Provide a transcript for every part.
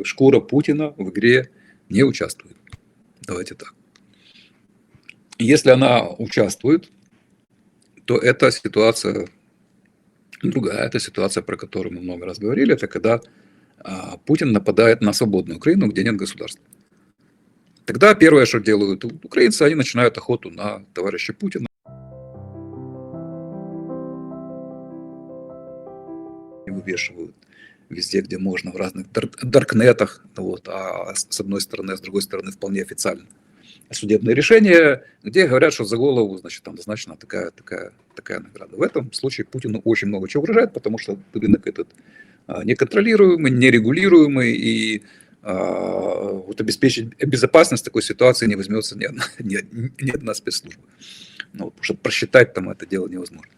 шкура Путина в игре не участвует. Давайте так. Если она участвует, то эта ситуация другая. Это ситуация, про которую мы много раз говорили. Это когда Путин нападает на свободную Украину, где нет государства. Тогда первое, что делают украинцы, они начинают охоту на товарища Путина. Вывешивают везде, где можно, в разных даркнетах. Вот, а с одной стороны, а с другой стороны вполне официально судебные решения, где говорят, что за голову, значит, там назначена такая награда. В этом случае Путину очень много чего угрожает, потому что рынок этот неконтролируемый, нерегулируемый, и вот обеспечить безопасность такой ситуации не возьмется ни одна спецслужба. Ну, потому что просчитать там это дело невозможно.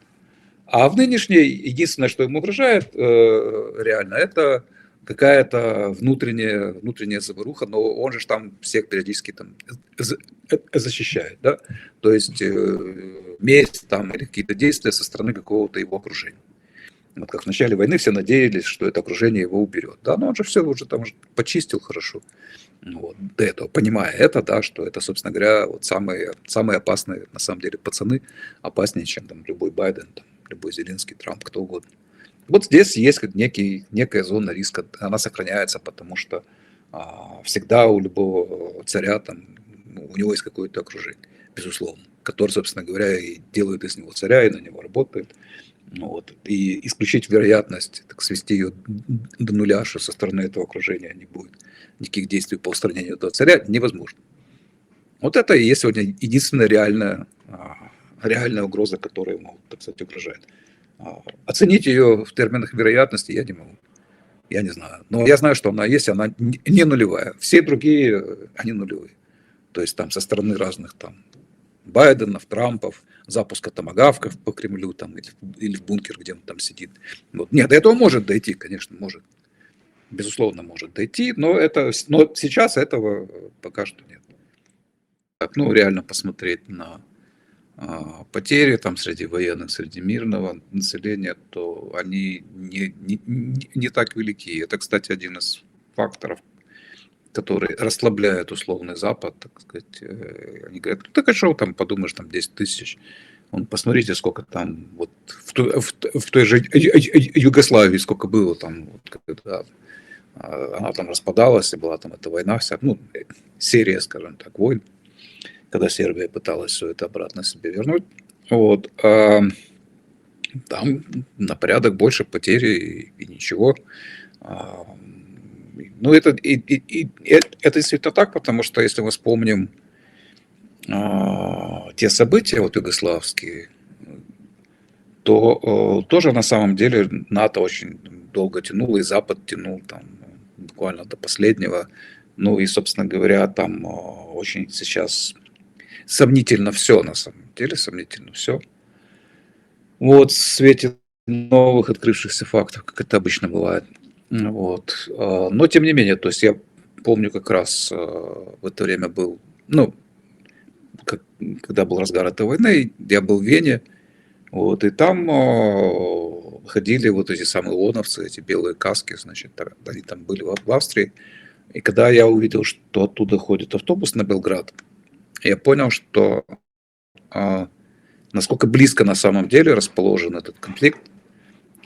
А в нынешней единственное, что ему угрожает реально, это какая-то внутренняя заваруха, но он же там всех периодически там защищает, да, то есть месть там или какие-то действия со стороны какого-то его окружения. Вот как в начале войны все надеялись, что это окружение его уберет, да, но он же все уже там почистил хорошо, вот, до этого, понимая это, да, что это, собственно говоря, вот самые опасные, на самом деле, пацаны, опаснее, чем там любой Байден, там, любой Зеленский, Трамп, кто угодно. Вот здесь есть как некая зона риска, она сохраняется, потому что всегда у любого царя там, у него есть какое-то окружение, безусловно, которое, собственно говоря, и делает из него царя, и на него работает. Вот. И исключить вероятность, так свести ее до нуля, что со стороны этого окружения не будет никаких действий по устранению этого царя, невозможно. Вот это и есть сегодня единственная реальная угроза, которая ему, так сказать, угрожает. Оценить ее в терминах вероятности я не могу. Я не знаю. Но я знаю, что она есть, она не нулевая. Все другие, они нулевые. То есть там со стороны разных там Байденов, Трампов, запуска томагавков по Кремлю там, или в бункер, где он там сидит. Вот. Нет, до этого может дойти, конечно, может. Безусловно, может дойти, но сейчас этого пока что нет. Так, ну, реально посмотреть на потери там среди военных, среди мирного населения, то они не так велики. Это, кстати, один из факторов, который расслабляет условный Запад, так сказать. Они говорят, ну так а что там, подумаешь, там 10 тысяч. Посмотрите, сколько там вот в той же Югославии, сколько было там, вот, когда она там распадалась, и была там эта война вся, ну, серия, скажем так, войн, когда Сербия пыталась все это обратно себе вернуть. Вот. Там на порядок больше потери и ничего. Ну, это действительно так, потому что если мы вспомним те события вот югославские, то тоже на самом деле НАТО очень долго тянуло, и Запад тянул там буквально до последнего. Ну и, собственно говоря, там очень сейчас сомнительно все, на самом деле, сомнительно все. Вот в свете новых открывшихся фактов, как это обычно бывает. Вот. Но тем не менее, то есть я помню как раз в это время был, ну, когда был разгар этой войны, я был в Вене, вот, и там ходили вот эти самые ООНовцы, эти белые каски, значит, они там были в Австрии. И когда я увидел, что оттуда ходит автобус на Белград, я понял, что насколько близко на самом деле расположен этот конфликт.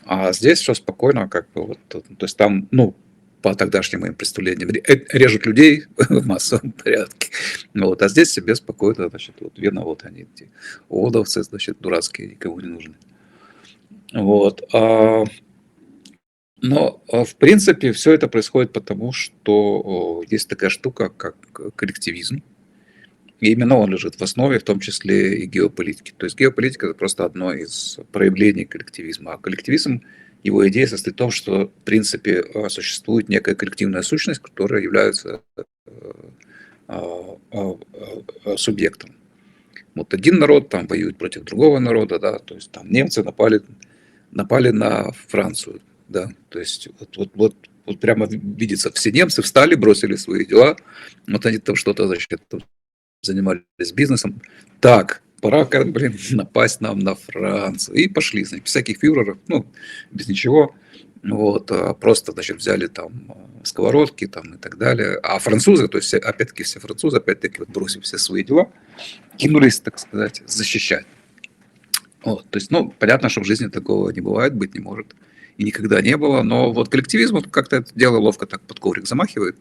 А здесь все спокойно, как бы вот, то есть там, ну, по тогдашним моим представлениям, режут людей в массовом порядке. Вот, а здесь себе спокойно, значит, вот Вена, вот они, эти ООНовцы, значит, дурацкие, никому не нужны. Вот. Но, в принципе, все это происходит потому, что есть такая штука, как коллективизм. И именно он лежит в основе, в том числе и геополитики. То есть геополитика – это просто одно из проявлений коллективизма. А коллективизм, его идея состоит в том, что, в принципе, существует некая коллективная сущность, которая является субъектом. Вот один народ там воюет против другого народа, да, то есть там немцы напали на Францию, да, то есть вот прямо видится, все немцы встали, бросили свои дела, вот они там что-то, значит, занимались бизнесом. Так, пора, напасть нам на Францию. И пошли, значит, без всяких фюреров, ну, без ничего. вот, просто, значит, взяли там сковородки там и так далее. А французы, то есть, опять-таки, все французы, опять-таки, вот бросив все свои дела, кинулись, так сказать, защищать. Вот, то есть, ну, понятно, что в жизни такого не бывает, быть не может, и никогда не было, но вот коллективизм вот как-то это дело ловко так под коврик замахивает,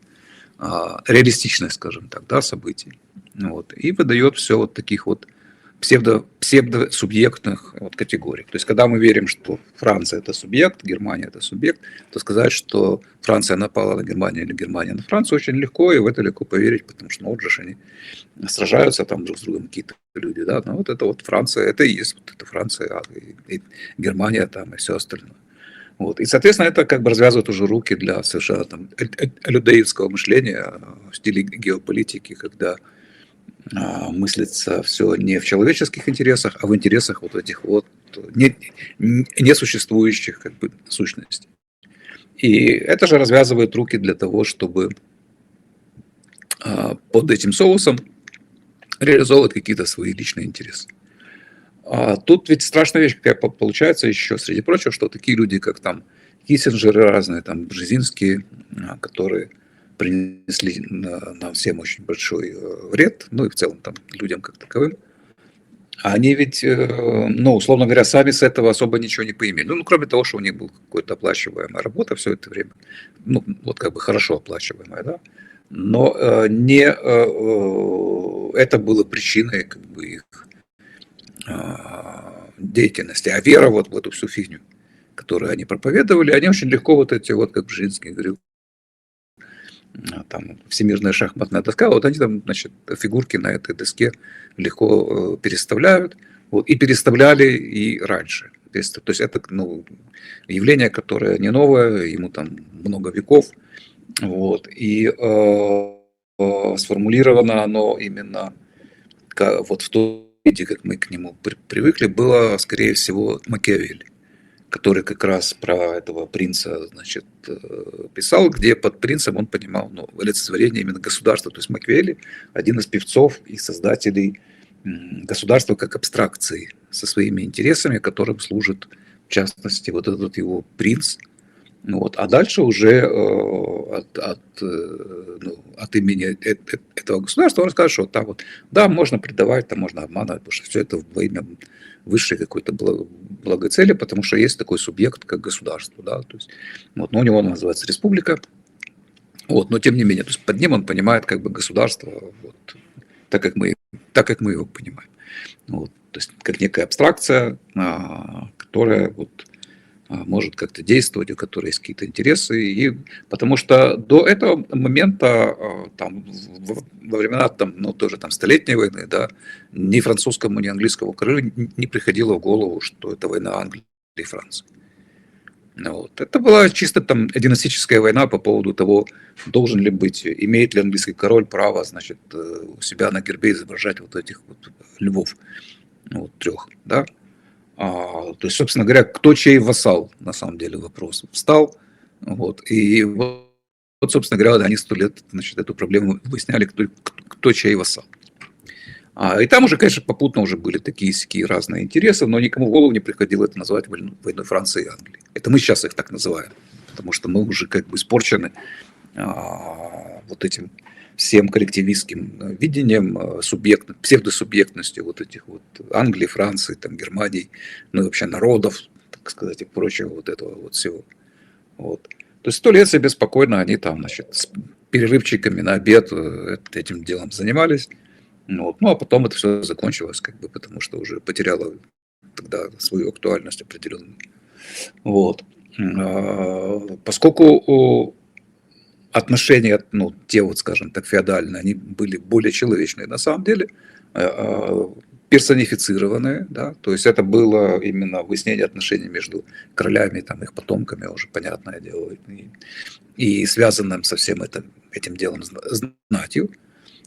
реалистичность, скажем так, да, событий, вот, и выдает все вот таких вот псевдосубъектных вот категорий. То есть, когда мы верим, что Франция это субъект, Германия это субъект, то сказать, что Франция напала на Германию или Германия на Францию, очень легко, и в это легко поверить, потому что, ну, вот же они сражаются там друг с другом какие-то люди, да, но вот это вот Франция, это и есть вот это Франция, и Германия там и все остальное. Вот. И, соответственно, это как бы развязывает уже руки для совершенно там людоедского мышления в стиле геополитики, когда мыслится все не в человеческих интересах, а в интересах вот этих вот несуществующих как бы сущностей. И это же развязывает руки для того, чтобы под этим соусом реализовывать какие-то свои личные интересы. А тут ведь страшная вещь какая получается еще, среди прочего, что такие люди, как там Киссинджеры разные, там Бжезинские, которые принесли нам всем очень большой вред, ну и в целом там людям как таковым, они ведь, ну, условно говоря, сами с этого особо ничего не поимели. Ну, кроме того, что у них была какая-то оплачиваемая работа все это время, ну, вот как бы хорошо оплачиваемая, да, но не это было причиной как бы их деятельности, а вера вот в эту всю фигню, которую они проповедовали, они очень легко вот эти вот, как Бжезинский говорил, там всемирная шахматная доска, вот они там, значит, фигурки на этой доске легко переставляют, вот, и переставляли и раньше. То есть это, ну, явление, которое не новое, ему там много веков, вот, и сформулировано оно именно вот в том виде, как мы к нему привыкли, было, скорее всего, Макиавелли, который как раз про этого принца, значит, писал, где под принцем он понимал, ну, олицетворение именно государства. То есть Макиавелли один из певцов и создателей государства как абстракции со своими интересами, которым служит, в частности, вот этот его принц. Вот. А дальше уже от имени этого государства он скажет, что там вот, да, можно предавать, там можно обманывать, потому что все это во имя высшей какой-то благой цели, потому что есть такой субъект, как государство. Да, то есть, вот, но у него он называется республика. Вот, но тем не менее, то есть под ним он понимает как бы государство, вот, так, как мы его понимаем. Вот, то есть как некая абстракция, которая вот, может как-то действовать, у которой есть какие-то интересы. И, потому что до этого момента, там, во времена там, ну, тоже там, Столетней войны, да, ни французскому, ни английскому королю не приходило в голову, что это война Англии и Франции. Вот. Это была чисто там династическая война по поводу того, должен ли быть, имеет ли английский король право, значит, у себя на гербе изображать вот этих вот львов, вот, трех, да. То есть, собственно говоря, кто чей вассал, на самом деле, вопрос встал. Вот, и вот, собственно говоря, они 100 лет, значит, эту проблему выясняли, кто чей вассал. И там уже, конечно, попутно уже были такие разные интересы, но никому в голову не приходило это назвать войной Франции и Англии. Это мы сейчас их так называем, потому что мы уже как бы испорчены вот этим всем коллективистским видением, псевдосубъектностью вот этих вот Англии, Франции, там, Германии, ну и вообще народов, так сказать, и прочего вот этого вот всего. Вот. То есть 100 лет себе спокойно они там, значит, с перерывчиками на обед этим делом занимались. Вот. Ну, а потом это все закончилось, как бы, потому что уже потеряло тогда свою актуальность определенную. Вот. Поскольку отношения, ну, те вот, скажем так, феодальные, они были более человечные на самом деле, персонифицированные, да, то есть это было именно выяснение отношений между королями, там, их потомками, уже понятное дело, и связанным со всем этим делом знатью,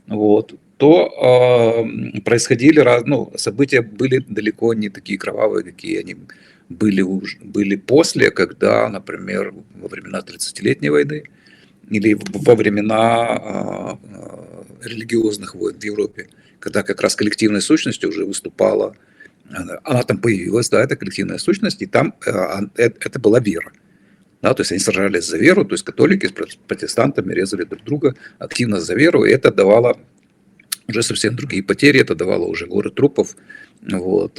вот, то происходили события были далеко не такие кровавые, какие они были после, когда, например, во времена 30-летней войны или во времена религиозных войн в Европе, когда как раз коллективной сущностью уже выступала, она там появилась, да, эта коллективная сущность, и там это была вера. Да, то есть они сражались за веру, то есть католики с протестантами резали друг друга активно за веру, и это давало уже совсем другие потери, это давало уже горы трупов, вот,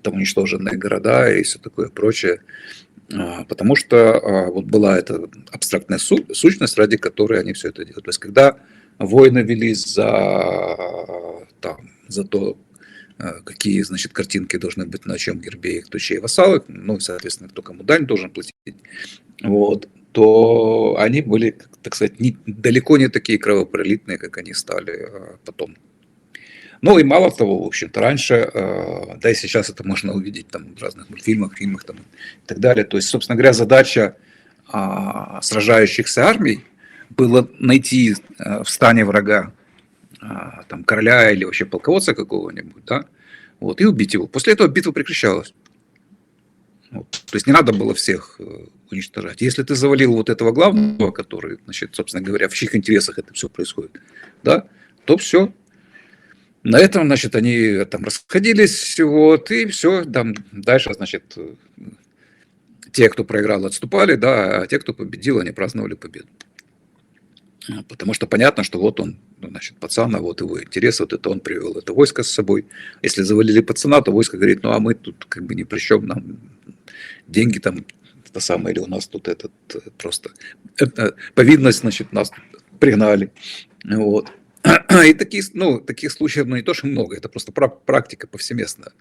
там уничтоженные города и все такое прочее. Потому что вот была эта абстрактная сущность, ради которой они все это делают. То есть когда войны велись за то, какие, значит, картинки должны быть на чем гербе их тучей вассалы, ну, соответственно, кто кому дань должен платить, вот, то они были, так сказать, далеко не такие кровопролитные, как они стали потом. Ну и мало того, в общем-то, раньше, да и сейчас это можно увидеть там в разных мультфильмах, фильмах там, и так далее. То есть, собственно говоря, задача сражающихся армий было найти в стане врага там, короля или вообще полководца какого-нибудь, да, вот, и убить его. После этого битва прекращалась. Вот. То есть не надо было всех уничтожать. Если ты завалил вот этого главного, который, значит, собственно говоря, в чьих интересах это все происходит, да, то все. На этом, значит, они там расходились, вот, и все, там дальше, значит, те, кто проиграл, отступали, да, а те, кто победил, они праздновали победу. Потому что понятно, что вот он, значит, пацан, а вот его интерес, вот это он привел это войско с собой. Если завалили пацана, то войско говорит, ну а мы тут как бы ни при чем, нам деньги там, это самое, или у нас тут этот просто повинность, значит, нас пригнали, вот. И таких случаев, ну, не то, что много, это просто практика повсеместная.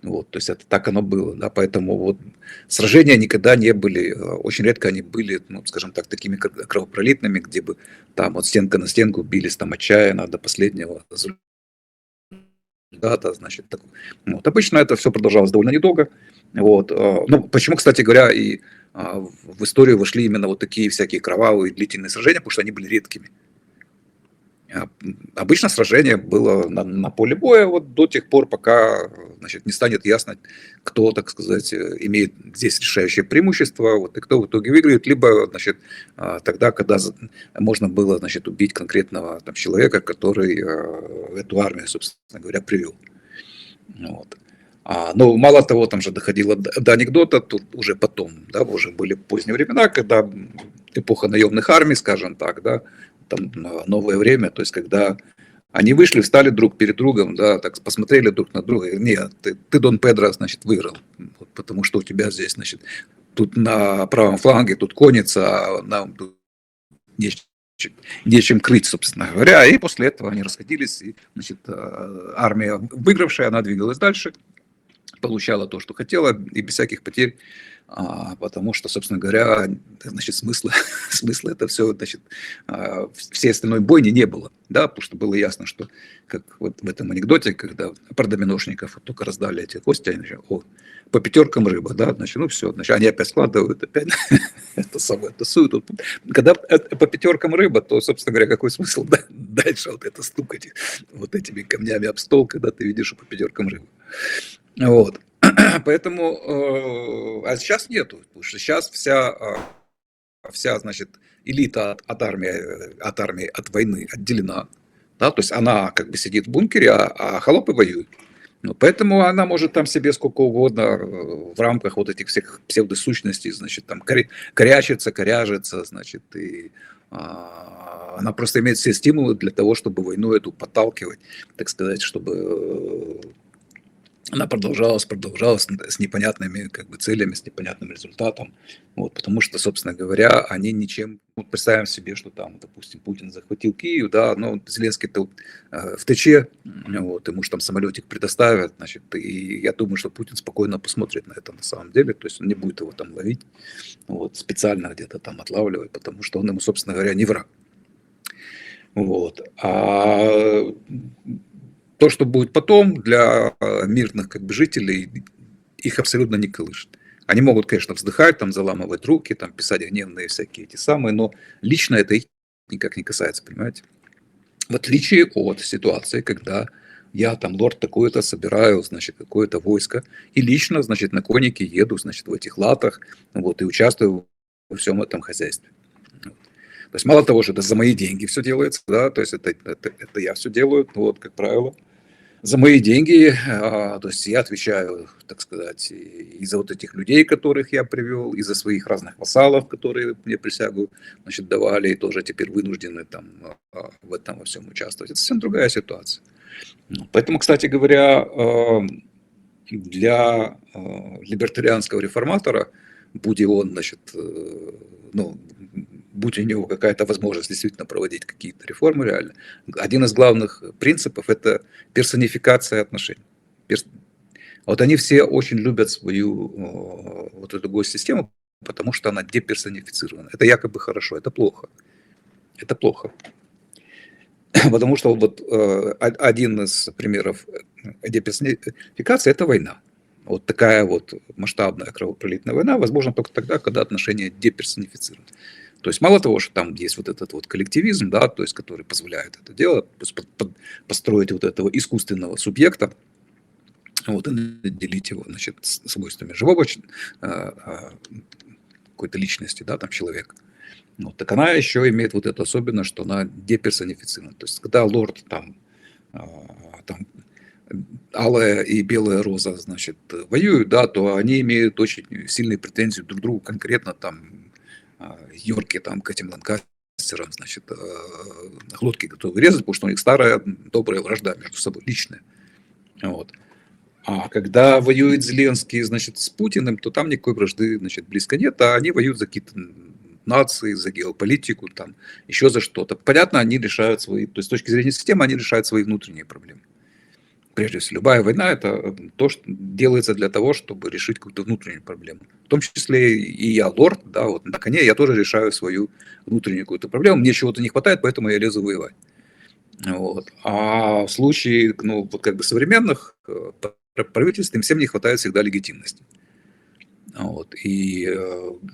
Вот, то есть это так оно было, да, поэтому вот сражения никогда не были, очень редко они были, ну, скажем так, такими кровопролитными, где бы там вот стенка на стенку бились там отчаянно до последнего результата, значит, так, вот. Обычно это все продолжалось довольно недолго, вот, ну, почему, кстати говоря, и в историю вошли именно вот такие всякие кровавые длительные сражения, потому что они были редкими. Обычно сражение было на поле боя вот до тех пор, пока, значит, не станет ясно, кто, так сказать, имеет здесь решающее преимущество, вот, и кто в итоге выиграет, либо, значит, тогда, когда можно было, значит, убить конкретного там, человека, который эту армию, собственно говоря, привел. Вот. Но мало того, там же доходило до анекдота, тут уже потом, да, уже были поздние времена, когда эпоха наемных армий, скажем так, да, там новое время, то есть когда они вышли, встали друг перед другом, да, так посмотрели друг на друга, и, нет, ты Дон Педро, значит, выиграл, вот, потому что у тебя здесь, значит, тут на правом фланге, тут конница, а нам тут нечем крыть, собственно говоря, и после этого они расходились, и, значит, армия выигравшая, она двигалась дальше, получала то, что хотела, и без всяких потерь, потому что, собственно говоря, значит, смысла это все, значит, всей остальной бойни не было, да, потому что было ясно, что, как вот в этом анекдоте, когда про доминошников только раздали эти кости, они говорят, о, по пятеркам рыба, да, значит, ну все, значит, они опять складывают, опять это самое тасуют. Когда по пятеркам рыба, то, собственно говоря, какой смысл дальше вот это стукать вот этими камнями об стол, когда ты видишь, что по пятеркам рыба. Вот. Поэтому, а сейчас нету, потому что сейчас вся, значит, элита от армии, от войны отделена, да, то есть она как бы сидит в бункере, а холопы воюют. Ну, поэтому она может там себе сколько угодно в рамках вот этих всех псевдосущностей, значит, там корячиться, значит, и она просто имеет все стимулы для того, чтобы войну эту подталкивать, так сказать, чтобы она продолжалась с непонятными как бы целями, с непонятным результатом. Вот, потому что, собственно говоря, они ничем... Вот представим себе, что там, допустим, Путин захватил Киев, да, но Зеленский-то в ТЧ, вот, ему же там самолетик предоставят, значит, и я думаю, что Путин спокойно посмотрит на это на самом деле, то есть он не будет его там ловить, вот, специально где-то там отлавливать, потому что он ему, собственно говоря, не враг. Вот. А то, что будет потом, для мирных как бы, жителей, их абсолютно не колышет. Они могут, конечно, вздыхать, там, заламывать руки, там, писать гневные всякие эти самые, но лично это их никак не касается, понимаете? В отличие от ситуации, когда я там лорд такой-то собираю, значит, какое-то войско, и лично, значит, на конике еду, значит, в этих латах, вот, и участвую во всем этом хозяйстве. То есть мало того, что это за мои деньги все делается, да, то есть это я все делаю, вот, как правило. за мои деньги, то есть я отвечаю, так сказать, и за вот этих людей, которых я привел, и за своих разных вассалов, которые мне присягу, значит, давали, и тоже теперь вынуждены там в этом во всем участвовать. Это совсем другая ситуация. Поэтому, кстати говоря, для либертарианского реформатора, будь он, значит, ну, будь у него какая-то возможность действительно проводить какие-то реформы реально, один из главных принципов – это персонификация отношений. Вот они все очень любят свою вот эту госсистему, потому что она деперсонифицирована. Это якобы хорошо, это плохо. Это плохо. Потому что вот один из примеров деперсонификации – это война. Вот такая вот масштабная кровопролитная война возможно только тогда, когда отношения деперсонифицированы. То есть мало того, что там есть вот этот вот коллективизм, да, то есть который позволяет это делать, построить вот этого искусственного субъекта, вот, и наделить его, значит, свойствами живого какой-то личности, да, там человека. Ну, так она еще имеет вот эту особенность, что она деперсонифицирована. То есть, когда лорд там алая и белая роза, значит, воюют, да, то они имеют очень сильные претензии друг к другу, конкретно там Йорки там к этим ланкастерам, значит, глотки готовы резать, потому что у них старая добрая вражда между собой, личная. Вот. А когда воюет Зеленский, значит, с Путиным, то там никакой вражды, значит, близко нет, а они воюют за какие-то нации, за геополитику, там, еще за что-то. Понятно, они решают свои, то есть с точки зрения системы, они решают свои внутренние проблемы. Прежде всего, любая война – это то, что делается для того, чтобы решить какую-то внутреннюю проблему. В том числе и я, лорд, да, вот на коне я тоже решаю свою внутреннюю какую-то проблему. Мне чего-то не хватает, поэтому я лезу воевать. Вот. А в случае, ну, вот как бы современных правительств, им всем не хватает всегда легитимности. Вот. И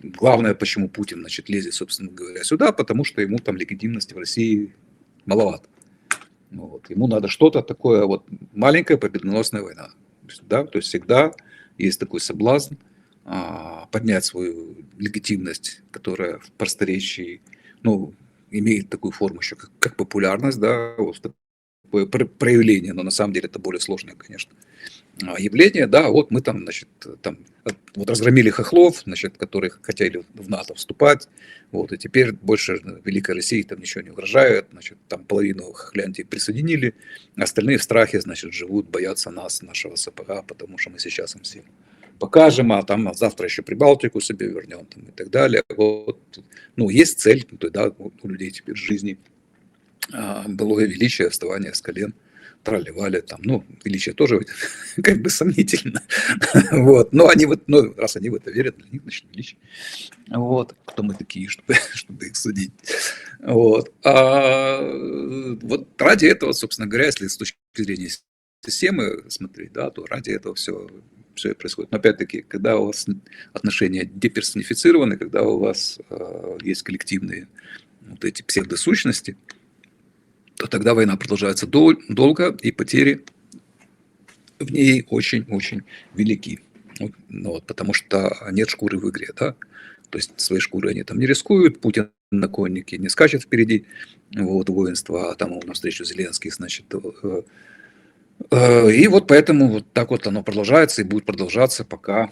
главное, почему Путин, значит, лезет, собственно говоря, сюда, потому что ему там легитимности в России маловато. Вот. Ему надо что-то такое, вот маленькая победоносная война. Да? То есть всегда есть такой соблазн поднять свою легитимность, которая в просторечии, ну, имеет такую форму еще, как популярность, да, вот такое проявление, но на самом деле это более сложное, конечно, явление, да, вот мы там, значит, там, вот разгромили хохлов, значит, которые хотели в НАТО вступать, вот, и теперь больше Великой России там ничего не угрожает, значит, там половину Хохляндии присоединили, остальные в страхе, значит, живут, боятся нас, нашего сапога, потому что мы сейчас им всем покажем, а там завтра еще Прибалтику себе вернем, там, и так далее. Вот, ну, есть цель, да, у людей теперь в жизни, былое величие, вставание с колен, тролливали там, ну, величие тоже как бы сомнительно, вот, но они вот, ну, раз они в это верят, для них, значит, величие, вот, кто мы такие, чтобы их судить, вот, вот ради этого, собственно говоря, если с точки зрения системы смотреть, да, то ради этого все и происходит. Но опять-таки, когда у вас отношения деперсонифицированы, когда у вас есть коллективные вот эти псевдосущности, то тогда война продолжается долго, и потери в ней очень-очень велики. Вот, потому что нет шкуры в игре, да? То есть своей шкурой они там не рискуют, Путин на коннике не скачет впереди вот, воинства, а там ему навстречу Зеленский, значит. И вот поэтому вот так вот оно продолжается и будет продолжаться, пока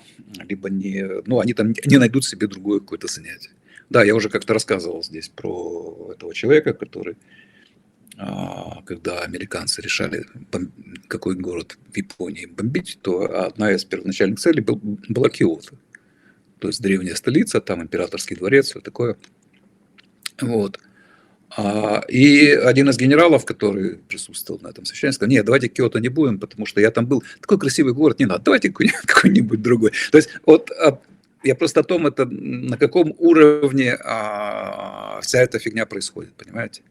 либо не, ну, они там не найдут себе другое какое-то занятие. Да, я уже как-то рассказывал здесь про этого человека, который, когда американцы решали, какой город в Японии бомбить, то одна из первоначальных целей была Киото. То есть древняя столица, там императорский дворец, все такое. Вот. И один из генералов, который присутствовал на этом совещании, сказал: нет, давайте Киото не будем, потому что я там был, такой красивый город, не надо, давайте какой-нибудь другой. То есть вот я просто о том, это на каком уровне вся эта фигня происходит, понимаете?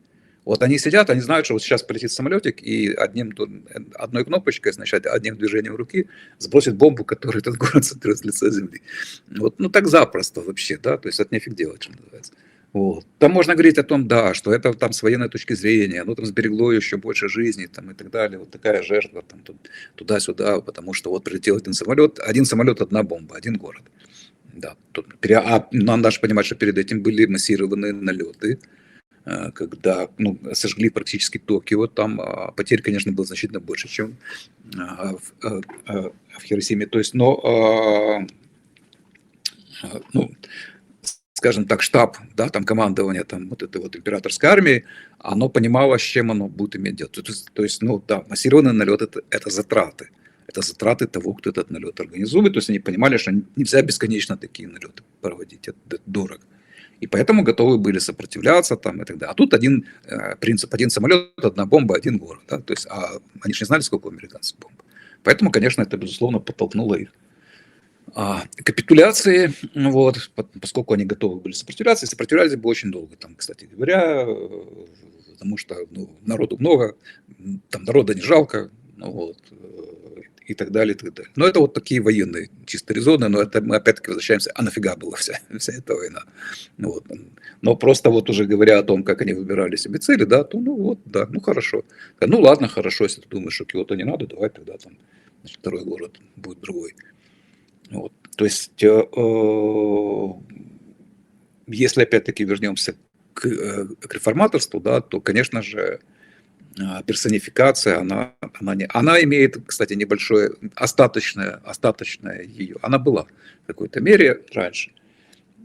Вот они сидят, они знают, что вот сейчас полетит самолетик, и одной кнопочкой, значит, одним движением руки сбросит бомбу, которая этот город сотрет с лица земли. Вот, ну так запросто вообще, да, то есть это нефиг делать, что называется. Вот. Там можно говорить о том, да, что это там с военной точки зрения, оно там сберегло еще больше жизней там, и так далее, вот такая жертва там, туда-сюда, потому что вот прилетел один самолет, одна бомба, один город. Да, надо же понимать, что перед этим были массированные налеты когда сожгли практически Токио, там потерь, конечно, было значительно больше, чем в Хиросиме. То есть, ну, скажем так, штаб, да, там командование там вот этой вот императорской армии, оно понимало, с чем оно будет иметь дело. То есть, да, массированный налет это затраты. Это затраты того, кто этот налет организует. То есть они понимали, что нельзя бесконечно такие налеты проводить, это дорого. И поэтому готовы были сопротивляться там и так далее. А тут один принцип, один самолет, одна бомба, один город. Да? То есть, они же не знали, сколько у американцев бомб. Поэтому, конечно, это, безусловно, подтолкнуло их капитуляции, вот, поскольку они готовы были сопротивляться, и сопротивлялись бы очень долго, там, кстати говоря, потому что народу много, там народа не жалко, вот, и так далее, и так далее. Но это вот такие военные чисто резоны, но это мы опять-таки возвращаемся, а нафига была вся эта война? Вот. Но просто вот уже говоря о том, как они выбирали себе цели, да, то да, хорошо. Ну ладно, хорошо, если ты думаешь, что Киото не надо, давай тогда там, значит, второй город будет другой. Вот. То есть, если опять-таки вернемся к реформаторству, да, то, конечно же, персонификация, она имеет, кстати, небольшое, остаточное ее, она была в какой-то мере раньше.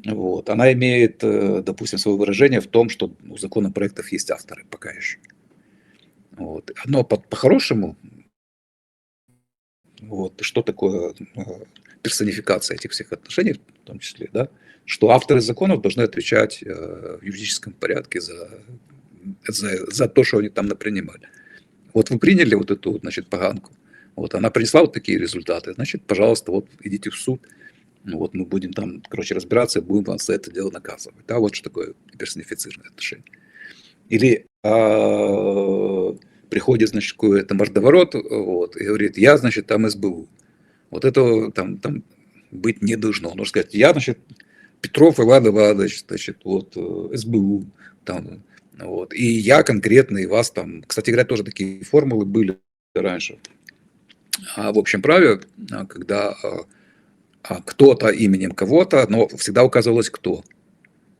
Вот. Она имеет, допустим, свое выражение в том, что у законопроектов есть авторы пока еще. Вот. Но по-хорошему, вот, что такое персонификация этих всех отношений, в том числе, да, что авторы законов должны отвечать в юридическом порядке за то, что они там напринимали. Вот вы приняли вот эту, вот, значит, поганку, вот она принесла вот такие результаты, значит, пожалуйста, вот идите в суд, вот мы будем там, короче, разбираться и будем вас за это дело наказывать. Да, вот что такое персонифицированное отношение. Или приходит, значит, какой-то мордоворот, вот, и говорит, я, значит, там СБУ. Вот этого там быть не должно. Нужно сказать, я, значит, Петров Иван Иванович, значит, вот, СБУ, там, вот, и я конкретно, и вас там, кстати говоря, тоже такие формулы были раньше. В общем праве, когда кто-то именем кого-то, но всегда указывалось кто.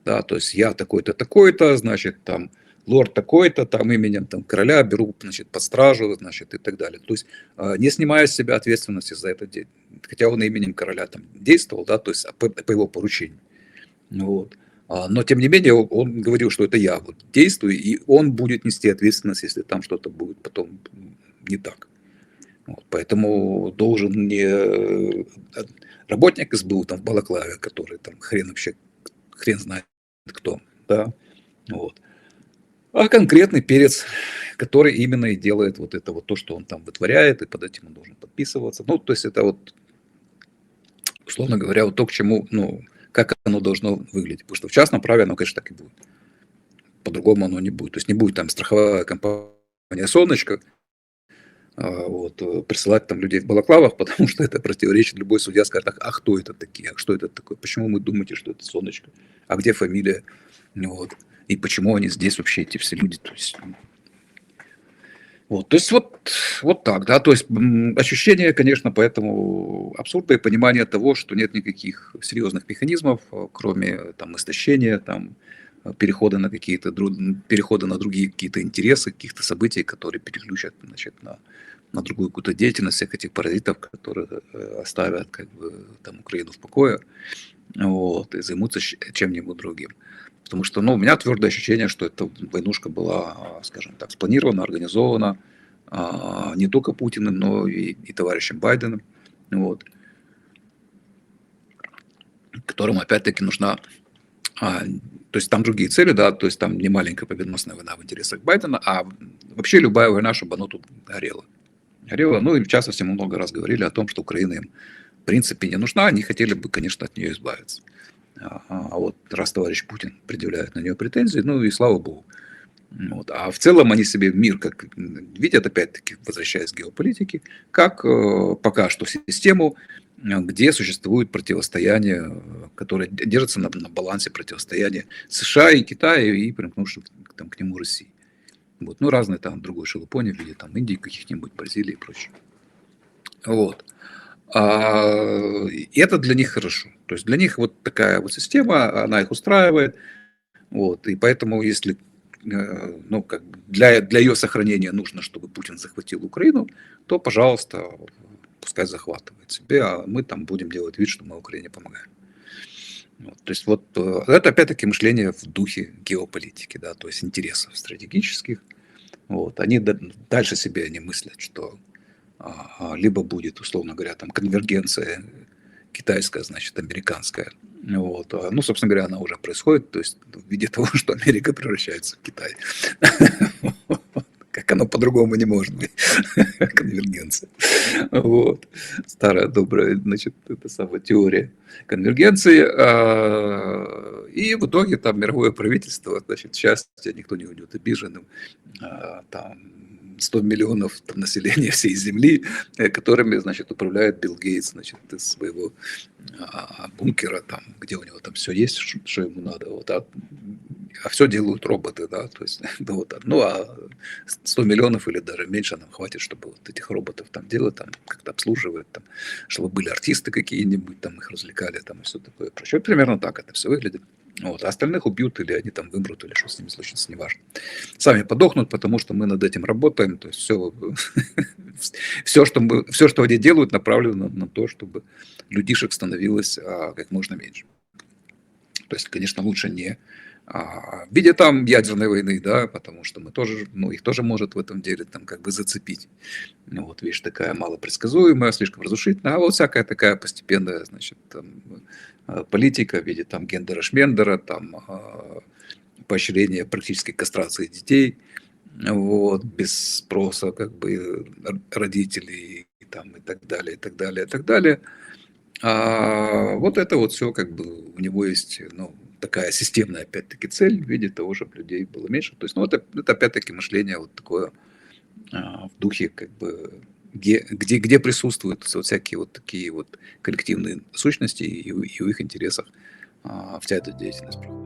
Да, то есть я такой-то, такой-то, значит, там, лорд такой-то, там, именем там, короля беру, значит, под стражу, значит, и так далее. То есть не снимая с себя ответственности за это, хотя он именем короля там действовал, да, то есть по его поручению. Вот. Но, тем не менее, он говорил, что это я вот действую, и он будет нести ответственность, если там что-то будет потом не так. Вот. Поэтому должен не работник СБУ там в балаклаве, который там хрен знает кто, да, вот. А конкретный перец, который именно и делает вот это вот то, что он там вытворяет, и под этим он должен подписываться. Ну, то есть это вот, условно говоря, вот то, к чему, как оно должно выглядеть. Потому что в частном праве оно, конечно, так и будет. По-другому оно не будет. То есть не будет там страховая компания «Солнышко», вот, присылать там людей в балаклавах, потому что это противоречит. Любой судья скажет, а кто это такие, а что это такое, почему вы думаете, что это «Солнышко», а где фамилия, вот, и почему они здесь вообще, эти все люди, то есть вот так, да, то есть ощущение, конечно, поэтому абсурда и понимание того, что нет никаких серьезных механизмов, кроме там истощения, там перехода на другие какие-то интересы, каких-то событий, которые переключат, значит, на другую какую-то деятельность всех этих паразитов, которые оставят как бы там Украину в покое, вот, и займутся чем-нибудь другим. Потому что, у меня твердое ощущение, что эта войнушка была, скажем так, спланирована, организована не только Путиным, но и товарищем Байденом, вот, которому опять-таки нужна, то есть там другие цели, да, то есть там не маленькая победоносная война в интересах Байдена, а вообще любая война, чтобы она тут горела. Ну и в частности мы много раз говорили о том, что Украина им в принципе не нужна, они хотели бы, конечно, от нее избавиться. А вот раз товарищ Путин предъявляет на нее претензии, и слава богу. Вот. А в целом они себе мир как видят, опять-таки, возвращаясь к геополитике, как пока что систему, где существует противостояние, которое держится на балансе противостояния США и Китая и примкнувших там, к нему России. Вот. Разные там другой шелупони в виде там, Индии, каких-нибудь, Бразилии и прочее. Вот. И это для них хорошо. То есть для них вот такая вот система, она их устраивает. Вот. И поэтому, если ну, как бы для ее сохранения нужно, чтобы Путин захватил Украину, то, пожалуйста, пускай захватывает себе, а мы там будем делать вид, что мы Украине помогаем. Вот, то есть вот это опять-таки мышление в духе геополитики, да, то есть интересов стратегических. Вот, они дальше себе они мыслят, что либо будет, условно говоря, там конвергенция китайская, значит, американская. Вот. Ну, собственно говоря, она уже происходит, то есть в виде того, что Америка превращается в Китай. Как оно по-другому не может быть. Конвергенция. Вот. Старая добрая, значит, это самая теория конвергенции. И в итоге там мировое правительство, значит, счастье, никто не уйдет обиженным. Там 100 миллионов там, населения всей Земли, которыми, значит, управляет Билл Гейтс, значит, из своего бункера, там, где у него там все есть, что ему надо, вот, а все делают роботы, да, то есть, да, вот, ну, а 100 миллионов или даже меньше нам хватит, чтобы вот этих роботов там делать, там, как-то обслуживать, там, чтобы были артисты какие-нибудь, там, их развлекали, там, и все такое прочее. Примерно так это все выглядит. Вот, а остальных убьют или они там вымрут, или что с ними случится, неважно. Сами подохнут, потому что мы над этим работаем. То есть все, что они делают, направлено на то, чтобы людишек становилось как можно меньше. То есть, конечно, лучше не в виде там ядерной войны, да, потому что мы тоже, ну, их тоже может в этом деле там как бы зацепить. Ну, вот, видишь, такая малопредсказуемая, слишком разрушительная, а вот всякая такая постепенная, значит, там, политика в виде там гендера-шмендера, там, поощрения практически кастрации детей, вот, без спроса как бы родителей и, там, и так далее, и так далее, и так далее. Вот это вот все как бы у него есть, ну, такая системная опять-таки цель в виде того, чтобы людей было меньше. То есть, ну, это опять-таки мышление вот такое в духе как бы где присутствуют вот всякие вот такие вот коллективные сущности и у их интересах вся эта деятельность проходит.